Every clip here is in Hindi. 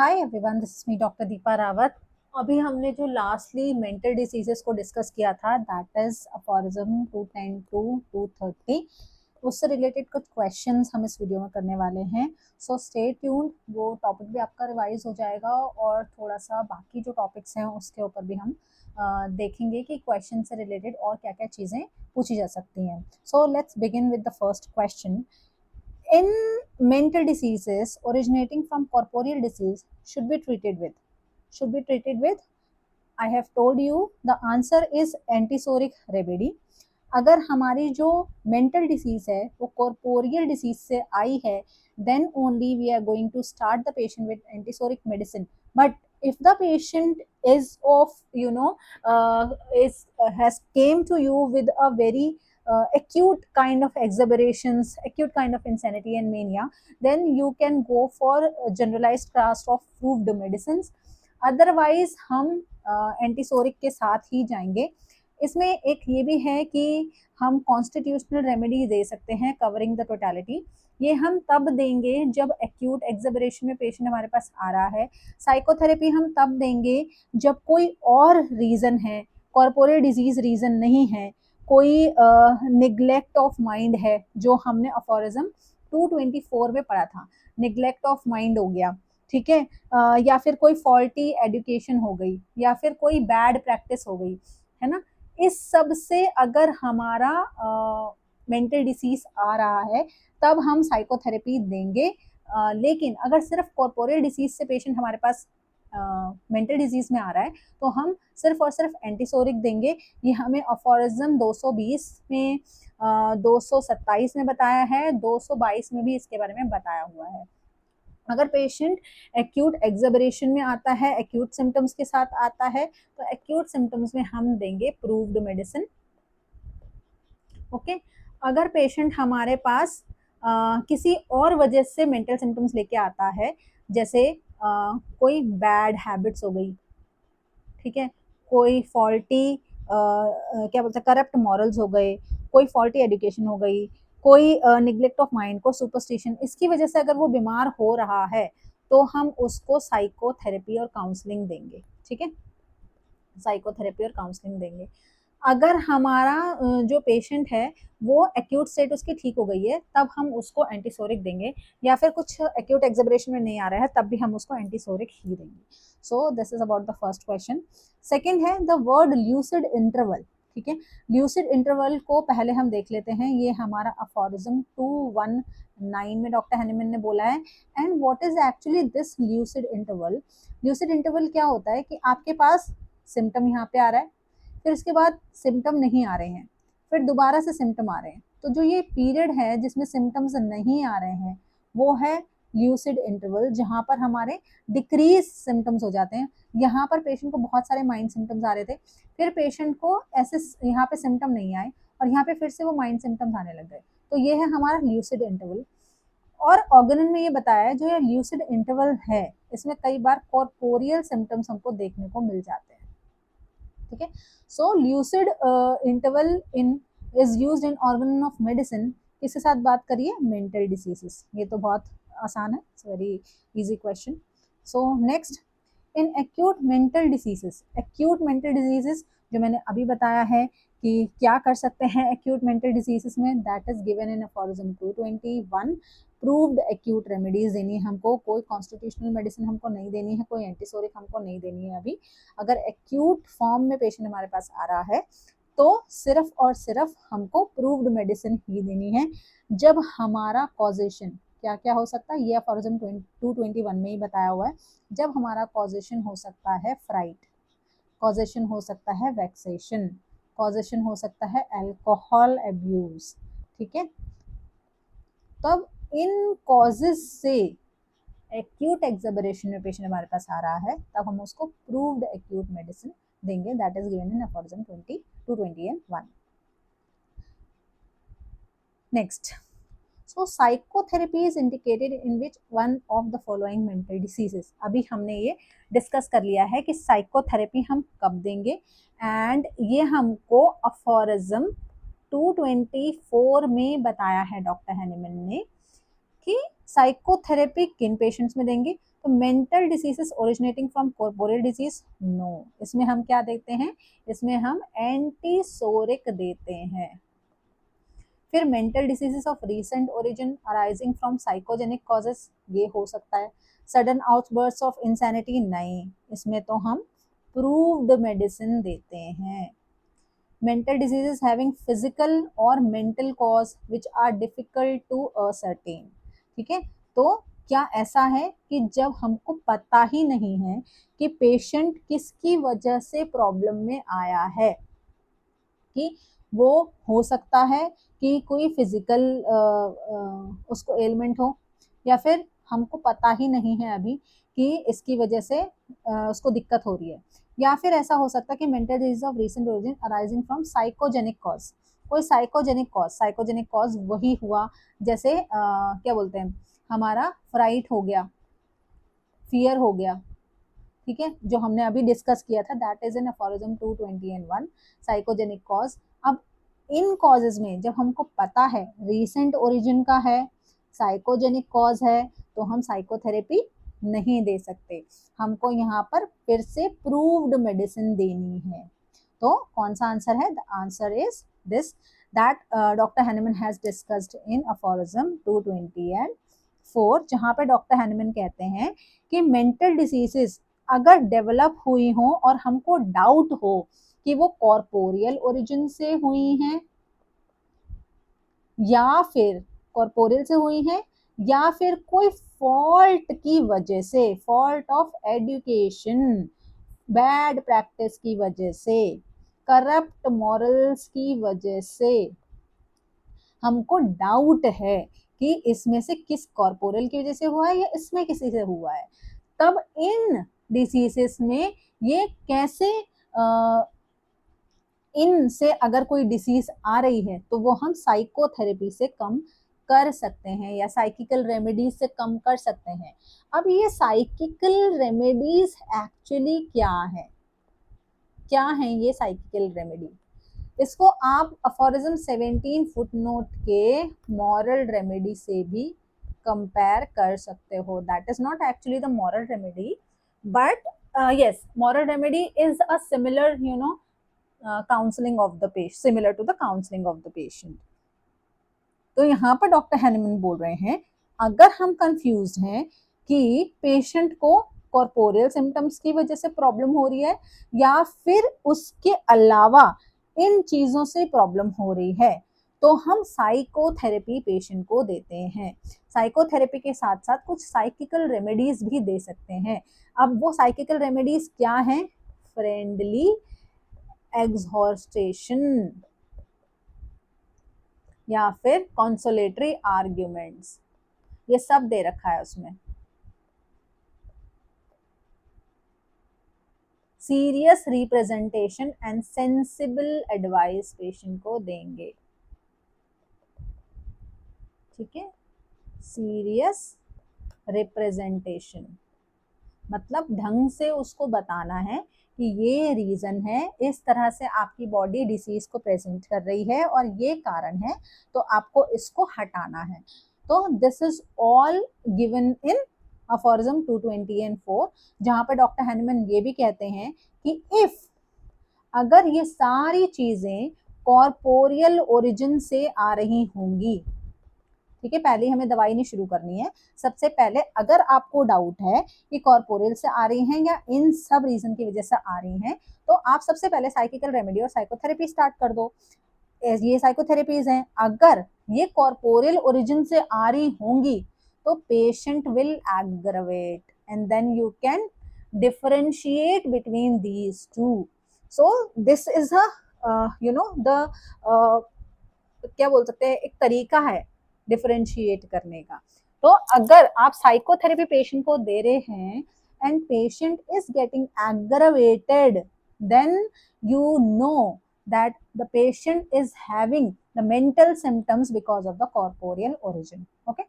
Hi everyone, this is me doctor Deepa Rawat. अभी हमने जो लास्टली मेंटल डिसीजेस को डिस्कस किया था, दैट इज अफोरिज्म 210 टू 230। उससे रिलेटेड कुछ क्वेश्चंस हम इस वीडियो में करने वाले हैं। सो स्टे ट्यून्ड, वो टॉपिक भी आपका रिवाइज हो जाएगा और थोड़ा सा बाकी जो टॉपिक्स हैं उसके ऊपर भी हम देखेंगे कि क्वेश्चन से रिलेटेड और क्या क्या चीज़ें पूछी जा सकती हैं। So let's begin with the first question. In mental diseases originating from corporeal disease should be treated with I have told you the answer is antipsoric remedy. अगर हमारी जो मेंटल डिसीज है वो कॉर्पोरियल डिसीज से आई है, then only we are going to start the patient with antisoric medicine. But if the patient is of is has came to you with a very acute kind of exaggerations, acute kind of insanity and mania, then you can go for a generalized class of proved medicines. Otherwise हम एंटीसोरिक के साथ ही जाएंगे। इसमें एक ये भी है कि हम कॉन्स्टिट्यूशनल रेमेडी दे सकते हैं कवरिंग द टोटलिटी। ये हम तब देंगे जब एक्यूट एक्सेबरेशन में पेशेंट हमारे पास आ रहा है। साइकोथेरेपी हम तब देंगे जब कोई और रीज़न है, कॉर्पोरेल डिजीज रीज़न नहीं है, कोई निग्लेक्ट ऑफ माइंड है, जो हमने अफोरिज्म 224 में पढ़ा था, निग्लेक्ट ऑफ माइंड हो गया, ठीक है, या फिर कोई फॉल्टी एजुकेशन हो गई, या फिर कोई बैड प्रैक्टिस हो गई, है ना। इस सब से अगर हमारा मेंटल डिसीज आ रहा है तब हम साइकोथेरेपी देंगे। लेकिन अगर सिर्फ कॉर्पोरियल डिसीज से पेशेंट हमारे पास मेंटल डिजीज में आ रहा है तो हम सिर्फ और सिर्फ एंटीसोरिक देंगे। ये हमें अफोरिज्म 220 में 227 में बताया है, 222 में भी इसके बारे में बताया हुआ है। अगर पेशेंट एक्यूट एक्सेबरेशन में आता है, एक्यूट सिम्टम्स के साथ आता है, तो एक्यूट सिम्टम्स में हम देंगे प्रूव्ड मेडिसिन। ओके। अगर पेशेंट हमारे पास किसी और वजह से मेंटल सिम्टम्स लेके आता है, जैसे कोई बैड हैबिट्स हो गई, ठीक है, कोई फॉल्टी क्या बोलते हैं करप्ट मॉरल्स हो गए, कोई फॉल्टी एजुकेशन हो गई, कोई निग्लेक्ट ऑफ माइंड को सुपरस्टिशन, इसकी वजह से अगर वो बीमार हो रहा है तो हम उसको साइकोथेरेपी और काउंसलिंग देंगे। ठीक है, साइकोथेरेपी और काउंसलिंग देंगे। अगर हमारा जो पेशेंट है वो एक्यूट स्टेट उसकी ठीक हो गई है तब हम उसको एंटीसोरिक देंगे, या फिर कुछ एक्यूट एक्सेबरेशन में नहीं आ रहा है तब भी हम उसको एंटीसोरिक ही देंगे। सो this is about the first question. Second है द वर्ड ल्यूसिड इंटरवल। ठीक है, ल्यूसिड इंटरवल को पहले हम देख लेते हैं। ये हमारा अफोरिज्म 219 में डॉक्टर हैनीमैन ने बोला है। And what is actually this lucid interval? Lucid interval क्या होता है कि आपके पास सिम्टम यहाँ पे आ रहा है, फिर उसके बाद सिम्टम नहीं आ रहे हैं, फिर दोबारा से सिम्टम आ रहे हैं, तो जो ये पीरियड है जिसमें सिम्टम्स नहीं आ रहे हैं वो है ल्यूसिड इंटरवल, जहाँ पर हमारे डिक्रीज सिम्टम्स हो जाते हैं। यहाँ पर पेशेंट को बहुत सारे माइंड सिम्टम्स आ रहे थे, फिर पेशेंट को ऐसे यहाँ पे सिम्टम नहीं आए और यहाँ पे फिर से वो माइंड सिम्टम्स आने लग गए, तो ये है हमारा ल्यूसिड इंटरवल। और ऑर्गेनन में ये बताया है जो ये ल्यूसिड इंटरवल है इसमें कई बार कॉर्पोरियल सिम्टम्स हमको देखने को मिल जाते हैं। ठीक है, so lucid interval in is used in organ of medicine. किसके साथ बात करिए? Mental diseases. ये तो बहुत आसान है, it's very easy question. So next, in acute mental diseases. Acute mental diseases जो मैंने अभी बताया है कि क्या कर सकते हैं एक्यूट मेंटल डिजीजेस में, that is given in aphorism 221। Proved acute remedies देनी है हमको, कोई कॉन्स्टिट्यूशनल मेडिसिन हमको नहीं देनी है, कोई एंटीसोरिक हमको नहीं देनी है अभी। अगर एक्यूट फॉर्म में पेशेंट हमारे पास आ रहा है तो सिर्फ और सिर्फ हमको प्रूव्ड मेडिसिन ही देनी है। जब हमारा कॉजेशन क्या क्या हो सकता है, ये अफोरिज्म 221 में ही बताया हुआ है। जब हमारा कॉजेशन हो सकता है फ्राइट, कॉजेशन हो सकता है वैक्सेशन, कॉजेशन हो सकता है अल्कोहल एब्यूज, ठीक है, तब इन कॉजेज से एक्यूट एक्सेबरेशन में पेशेंट हमारे पास आ रहा है तब हम उसको प्रूव्ड एक्यूट मेडिसिन देंगे, that is given in aphorism 221। Next, so psychotherapy is indicated in which one of the following mental diseases. अभी हमने ये डिस्कस कर लिया है कि साइकोथेरेपी हम कब देंगे, एंड ये हमको अफोरिज्म 224 में बताया है डॉक्टर हैनीमैन ने कि साइकोथेरेपी किन पेशेंट्स में देंगे? तो mental diseases originating from corporeal disease, no, इसमें हम क्या देते हैं? इसमें हम एंटीसोरिक देते हैं। फिर mental diseases of recent origin arising from psychogenic causes, ये हो सकता है। सडन आउटबर्स्ट ऑफ इंसैनिटी, नहीं, इसमें तो हम प्रूव्ड मेडिसिन देते हैं। मेंटल डिजीजेस हैविंग फिजिकल और mental cause which are difficult to ascertain, ठीक है। तो क्या ऐसा है कि जब हमको पता ही नहीं है कि पेशेंट किसकी वजह से प्रॉब्लम में आया है, कि वो हो सकता है कि कोई फिजिकल उसको एलिमेंट हो, या फिर हमको पता ही नहीं है अभी कि इसकी वजह से उसको दिक्कत हो रही है, या फिर ऐसा हो सकता है कि mental disease of recent origin arising from psychogenic cause, कोई साइकोजेनिक कॉज वही हुआ जैसे क्या बोलते हैं, हमारा फ्राइट हो गया, फियर हो गया, ठीक है, जो हमने अभी डिस्कस किया था, that is an aphorism 221 psychogenic cause. अब इन कॉजेज में जब हमको पता है रीसेंट ओरिजिन का है, साइकोजेनिक कॉज है, तो हम साइकोथेरेपी नहीं दे सकते, हमको यहाँ पर फिर से प्रूव्ड मेडिसिन देनी है। तो कौन सा आंसर है? The answer is this, that doctor Hahnemann has discussed in aphorism 224, जहाँ पे डॉक्टर हैनेमन कहते हैं कि मेंटल डिसीजेस अगर डेवलप हुई हो और हमको डाउट हो कि वो कॉर्पोरियल ओरिजिन से हुई हैं, या फिर कॉर्पोरियल से हुई हैं, या फिर कोई फॉल्ट की वजह से, fault of education, bad practice की वजह से, करप्ट मॉरल्स की वजह से हमको डाउट है कि इसमें से किस कॉर्पोरल की वजह से हुआ है या इसमें किसी से हुआ है, तब इन डिसीजेस में ये कैसे इनसे अगर कोई डिसीज आ रही है तो वो हम साइकोथेरेपी से कम कर सकते हैं या साइकिकल रेमेडीज से कम कर सकते हैं। अब ये साइकिकल रेमेडीज एक्चुअली क्या है? क्या है ये साइकिकल रेमेडी? इसको आप अफोरिज्म 17 फुटनोट के मॉरल रेमेडी से भी कंपेयर कर सकते हो। That is not actually the moral remedy, but yes, moral remedy is a similar, counseling of the patient, similar to the counseling of the patient. तो यहाँ पर डॉक्टर हैनेमन बोल रहे हैं, अगर हम कंफ्यूज हैं कि पेशेंट को कॉर्पोरियल सिम्टम्स की वजह से प्रॉब्लम हो रही है या फिर उसके अलावा इन चीजों से प्रॉब्लम हो रही है, तो हम साइकोथेरेपी पेशेंट को देते हैं। साइकोथेरेपी के साथ साथ कुछ साइकिकल रेमेडीज भी दे सकते हैं। अब वो साइकिकल रेमेडीज क्या हैं? फ्रेंडली एक्सहॉर्स्टेशन या फिर कंसोलेटरी आर्ग्यूमेंट्स, ये सब दे रखा है उसमें। Serious representation and sensible advice patient को देंगे, ठीक है। सीरियस रिप्रेजेंटेशन मतलब ढंग से उसको बताना है कि ये रीजन है, इस तरह से आपकी बॉडी डिसीज को प्रेजेंट कर रही है और ये कारण है, तो आपको इसको हटाना है। तो this is all given in aphorism 224, जहां पर डॉक्टर हैनेमन ये भी कहते हैं कि इफ अगर ये सारी चीजें कॉर्पोरियल ओरिजिन से आ रही होंगी, ठीक है, पहले हमें दवाई नहीं शुरू करनी है, सबसे पहले अगर आपको डाउट है कि कॉर्पोरियल से आ रही हैं या इन सब रीजन की वजह से आ रही हैं, तो आप सबसे पहले साइकिकल रेमेडी और साइकोथेरेपी स्टार्ट कर दो। ये साइकोथेरेपीज हैं, अगर ये कॉर्पोरियल ओरिजिन से आ रही होंगी तो patient will aggravate and then you can differentiate between these two. So this is a the क्या बोल सकते हैं, एक तरीका है डिफरेंशिएट करने का। तो अगर आप साइकोथेरेपी पेशेंट को दे रहे हैं and patient is getting aggravated, then you know that the patient is having the mental symptoms because of the corporeal origin. Okay,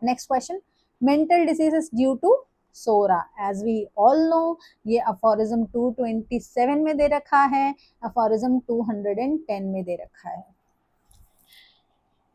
next question, mental disease is due to psora, as we all know, ये अफोरिज्म 227 में दे रखा है, अफोरिज्म 210 में दे रखा है।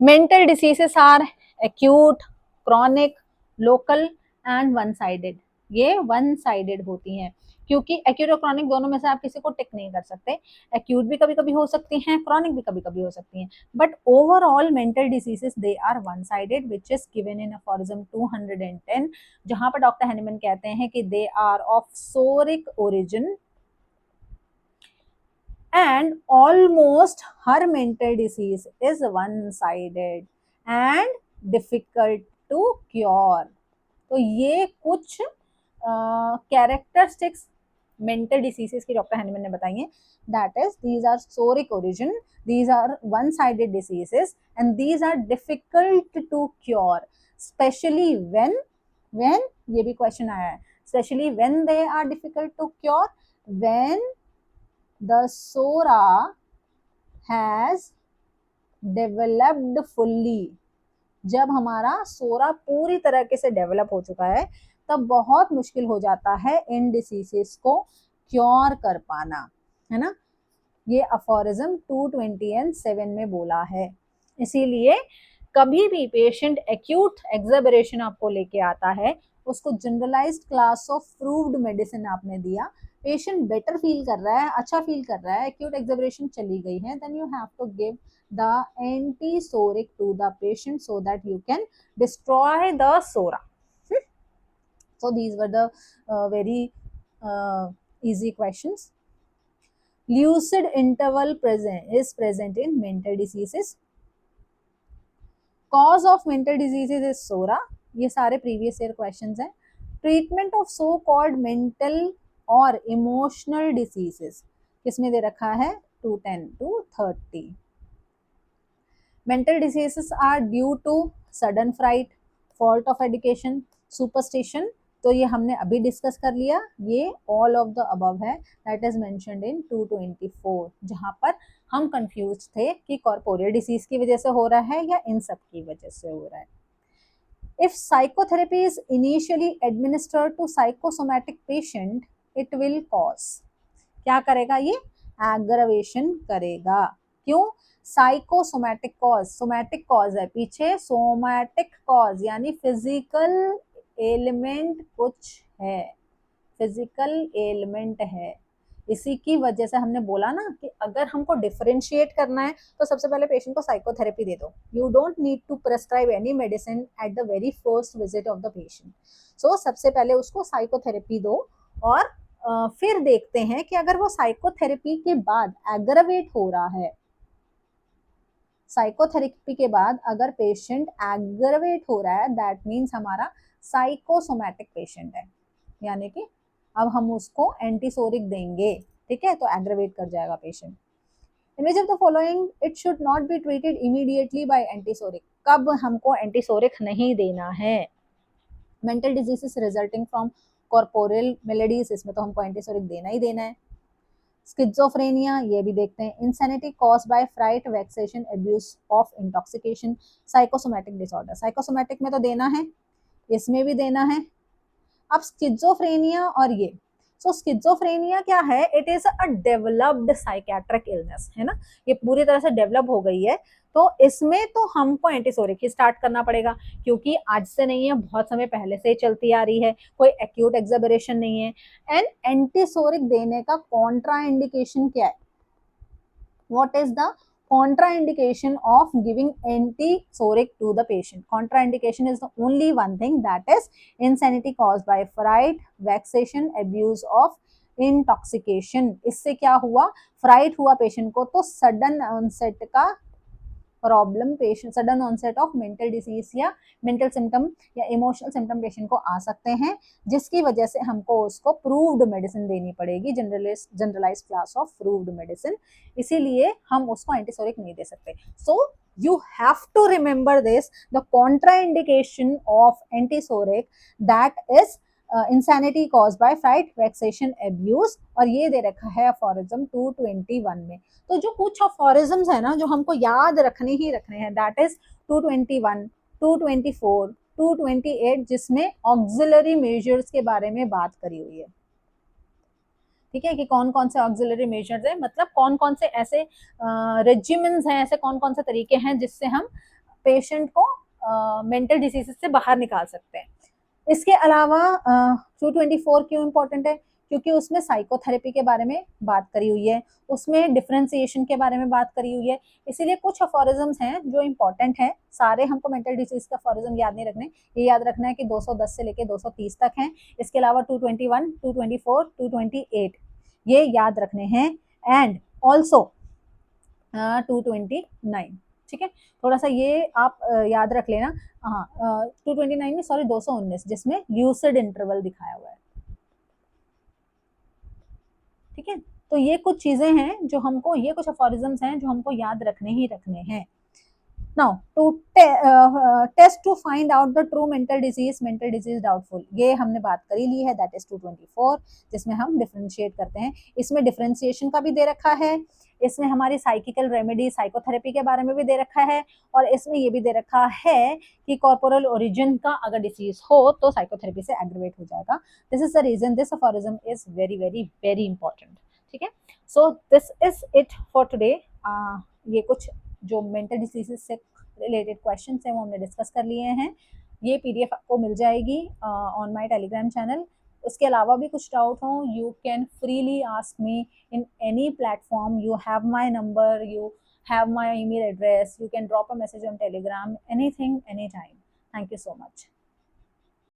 Mental diseases are acute, chronic, local and one sided. ये वन साइडेड होती हैं, क्योंकि एक्यूट और क्रॉनिक दोनों में से आप किसी को टिक नहीं कर सकते। एक्यूट भी कभी कभी हो सकती हैं, क्रॉनिक भी कभी कभी हो सकती हैं, but overall mental diseases they are one sided, which is given in aphorism 210, जहां पर डॉक्टर हैनिमैन कहते हैं कि they are of psoric origin and almost her mental disease is one-sided and difficult to cure। तो ये कुछ कैरेक्टरिस्टिक्स मेंटल डिसीजेस की डॉक्टर हैनिमैन ने बताई हैं, that is these are psoric origin, these are one sided diseases and these are difficult to cure, specially when ये भी क्वेश्चन आया है, specially when they are difficult to cure, when the sora has developed fully। जब हमारा सोरा पूरी तरीके से डेवलप हो चुका है तब बहुत मुश्किल हो जाता है इन डिसीजेस को क्योर कर पाना, है ना। ये अफोरिज्म 227 में बोला है। इसीलिए कभी भी पेशेंट एक्यूट एक्सैबरेशन आपको लेके आता है, उसको generalized class of proved medicine आपने दिया, पेशेंट बेटर फील कर रहा है, अच्छा फील कर रहा है, एक्यूट एक्सैबरेशन चली गई है, then you have to give the antisoric to the patient so that you can destroy the sora। So these were the very easy questions। lucid interval is present in mental diseases। cause of mental diseases is sora। ये सारे previous year questions हैं। treatment of so called mental और emotional diseases किसमें दे रखा है 210 to 30। mental diseases are due to sudden fright, fault of education, superstition। तो ये हमने अभी डिस्कस कर लिया, ये all of the above है, that is mentioned in 224, जहां पर हम कंफ्यूज थे कि कॉर्पोरियल डिसीज की वजह से हो रहा है या इन सब की वजह से हो रहा है। If psychotherapy is initially administered to psychosomatic patient, it will cause, क्या करेगा ये एग्रवेशन करेगा। क्यों? साइकोसोमैटिक कॉज, सोमैटिक कॉज है पीछे, सोमैटिक कॉज यानी फिजिकल एलिमेंट कुछ है, फिजिकल एलिमेंट है। इसी की वजह से हमने बोला ना कि अगर हमको डिफरेंशिएट करना है तो सबसे पहले पेशेंट को साइकोथेरेपी दे दो। You don't need to prescribe any medicine at the very first visit of the patient. So सबसे पहले उसको साइकोथेरेपी दो और फिर देखते हैं कि अगर वो साइकोथेरेपी के बाद एग्रवेट हो रहा है, साइकोथेरेपी के बाद अगर पेशेंट एग्रवेट हो रहा है, दैट मीन्स हमारा साइकोसोमैटिक पेशेंट है, यानी कि अब हम उसको एंटीसोरिक देंगे, ठीक है, तो एग्रवेट कर जाएगा patient. In which of the following it should not be treated immediately by antipsoric, कब हमको एंटीसोरिक नहीं देना है। Mental diseases resulting from corporeal maladies, इसमें तो हमको एंटीसोरिक देना ही देना है। स्किज़ोफ्रेनिया, ये भी देखते हैं। Insanity caused by fright, vexation, abuse of intoxication. Psychosomatic disorder, psychosomatic में तो देना है, इसमें भी देना है। अब स्किज़ोफ्रेनिया और ये, सो स्किज़ोफ्रेनिया क्या है, it is a developed psychiatric illness, है ना, ये पूरी तरह से डेवलप हो गई है, तो इसमें तो हमको एंटीसोरिक ही स्टार्ट करना पड़ेगा, क्योंकि आज से नहीं है, बहुत समय पहले से ही चलती आ रही है, कोई एक्यूट एक्सैबरेशन नहीं है। एंड एंटीसोरिक देने का कॉन्ट्रा इंडिकेशन क्या है, what is the contraindication of giving antisoric to the patient? Contraindication is the only one thing, that is insanity caused by fright, vexation, abuse of intoxication। इससे क्या हुआ, फ्राइट हुआ पेशेंट को तो सडन ऑनसेट का problem, patient sudden onset of mental disease या मेंटल सिम्टम या इमोशनल सिम्टम पेशेंट को आ सकते हैं, जिसकी वजह से हमको उसको प्रूव्ड मेडिसिन देनी पड़ेगी, generalized class of proved medicine, इसीलिए हम उसको एंटीसोरिक नहीं दे सकते। सो you have to remember this, the contraindication of antisoric, that is insanity caused by fright, vexation, abuse, और ये दे रखा है अफोरिज्म 221 में। तो जो कुछ अफोरिज्म्स है ना जो हमको याद रखने ही रखने हैं, दैट इज 221, 224, 228, जिसमें ऑक्सिलरी मेजर्स के बारे में बात करी हुई है, ठीक है, कि कौन कौन से ऑक्सिलरी मेजर्स है, मतलब कौन कौन से ऐसे रेजिमेंट्स हैं, ऐसे कौन कौन से तरीके हैं जिससे हम पेशेंट को मेंटल डिसीजेस से बाहर निकाल सकते हैं। इसके अलावा 224 क्यों इंपॉर्टेंट है? क्योंकि उसमें साइकोथेरेपी के बारे में बात करी हुई है, उसमें डिफरेंशिएशन के बारे में बात करी हुई है। इसीलिए कुछ अफोरिज्म्स हैं जो इंपॉर्टेंट है। सारे हमको मेंटल डिसीज का अफोरिज्म याद नहीं रखने, ये याद रखना है कि 210 से लेके 230 तक हैं। इसके अलावा 221, 224, 228 ये याद रखने हैं, एंड ऑल्सो 229। ठीक है, थोड़ा सा ये आप याद रख लेना। हाँ, 229 में सॉरी 219 जिसमें ल्यूसिड इंटरवल दिखाया हुआ है। ठीक है, तो ये कुछ चीजें हैं जो हमको, ये कुछ अफोरिज्म्स हैं जो हमको याद रखने ही रखने हैं। Now to test to find out the true mental disease doubtful, ये हमने बात करी ली है, दैट इज 224, जिसमें हम डिफरेंशिएट करते हैं। इसमें डिफरेंशिएशन का भी दे रखा है, इसमें हमारी साइकिकल रेमेडी साइकोथेरेपी के बारे में भी दे रखा है, और इसमें ये भी दे रखा है कि कॉर्पोरल ओरिजिन का अगर डिसीज हो तो साइकोथेरेपी से एग्रीवेट हो जाएगा। This is the reason this aphorism is very very very important. ठीक है, so this is it for today. ये कुछ जो मेंटल डिसीजेज से रिलेटेड क्वेश्चन हैं वो हमने डिस्कस कर लिए हैं। ये पीडीएफ आपको मिल जाएगी ऑन माय टेलीग्राम चैनल। उसके अलावा भी कुछ डाउट हो, you can freely ask me in any platform. You have my number, you have my email address, you can drop a message on telegram, anything anytime. Thank you so much.